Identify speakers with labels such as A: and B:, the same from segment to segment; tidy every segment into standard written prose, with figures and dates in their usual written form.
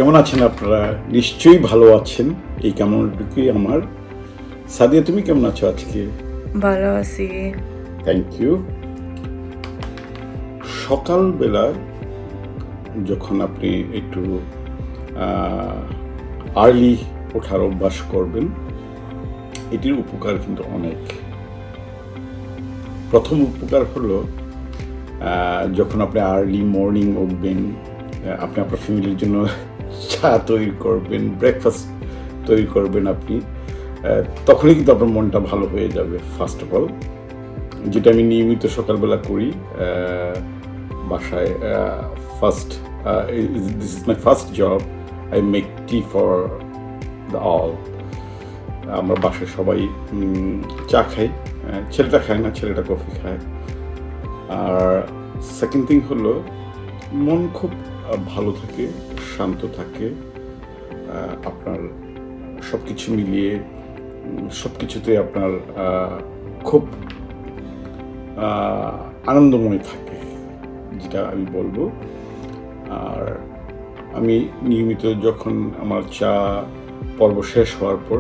A: কেমন আছেন আপনারা? নিশ্চয়ই ভালো আছেন, এই কামনাটুকুই আমার। সাদিয়া, তুমি কেমন আছো আজকে?
B: ভালো আছি।
A: Thank you. সকালবেলা যখন আপনি একটু আর্লি ওঠার অভ্যাস করবেন, এটির উপকার কিন্তু অনেক। প্রথম উপকার হলো যখন আপনি আর্লি মর্নিং উঠবেন, আপনি আপনার ফ্যামিলির জন্য চা তৈরি করবেন, ব্রেকফাস্ট তৈরি করবেন আপনি, তখনই কিন্তু আপনার মনটা ভালো হয়ে যাবে। ফার্স্ট অফ অল, যেটা আমি নিয়মিত সকালবেলা করি বাসায়। This is my first job. I make T for the all. আমরা বাসায় সবাই চা খাই। ছেলেটা খায় না, ছেলেটা কফি খায়। আর সেকেন্ড থিং হলো, মন খুব ভালো থাকে, শান্ত থাকে। আপনার সব কিছু মিলিয়ে সব কিছুতে আপনার খুব আনন্দময় থাকে, যেটা আমি বলবো। আর আমি নিয়মিত যখন আমার চা পর্ব শেষ হওয়ার পর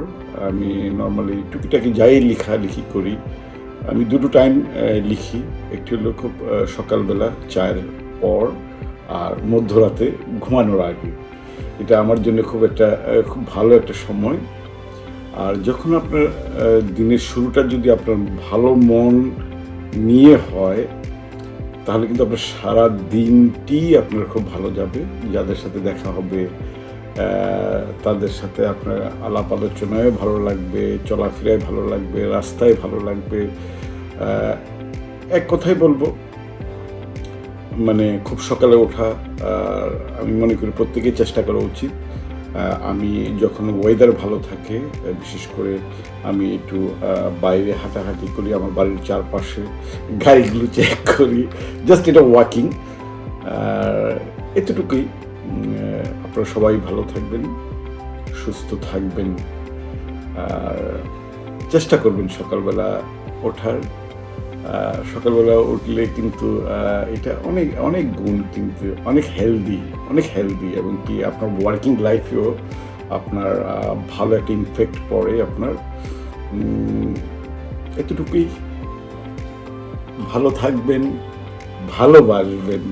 A: আমি নর্মালি টুকিটাকি যাই লেখালেখি করি, আমি দুটো টাইম লিখি। একটি হলো খুব সকালবেলা চায়ের পর, আর মধ্যরাতে ঘুমানোর আগে। এটা আমার জন্য খুব ভালো একটা সময়। আর যখন আপনার দিনের শুরুটা যদি আপনার ভালো মন নিয়ে হয়, তাহলে কিন্তু আপনার সারা দিনটি আপনার খুব ভালো যাবে। যাদের সাথে দেখা হবে তাদের সাথে আপনার আলাপ আলোচনায় ভালো লাগবে, চলাফেরায় ভালো লাগবে, রাস্তায় ভালো লাগবে। এক কথাই বলবো, মানে খুব সকালে ওঠা আমি মনে করি প্রত্যেকেই চেষ্টা করা উচিত। আমি যখন ওয়েদার ভালো থাকে, বিশেষ করে আমি একটু বাইরে হাঁটাহাঁটি করি, আমার বাড়ির চারপাশে গাড়িগুলো চেক করি, জাস্ট এটা ওয়াকিং। এতটুকুই। আপনারা সবাই ভালো থাকবেন, সুস্থ থাকবেন, আর চেষ্টা করবেন সকালবেলা ওঠার। সকালবেলা উঠলে কিন্তু এটা অনেক অনেক গুণ, কিন্তু অনেক হেলদি, এবং কি আপনার ওয়ার্কিং লাইফেও আপনার ভালো একটা ইমপ্যাক্ট পড়ে আপনার। এতটুকুই। ভালো থাকবেন, ভালোবাসবেন।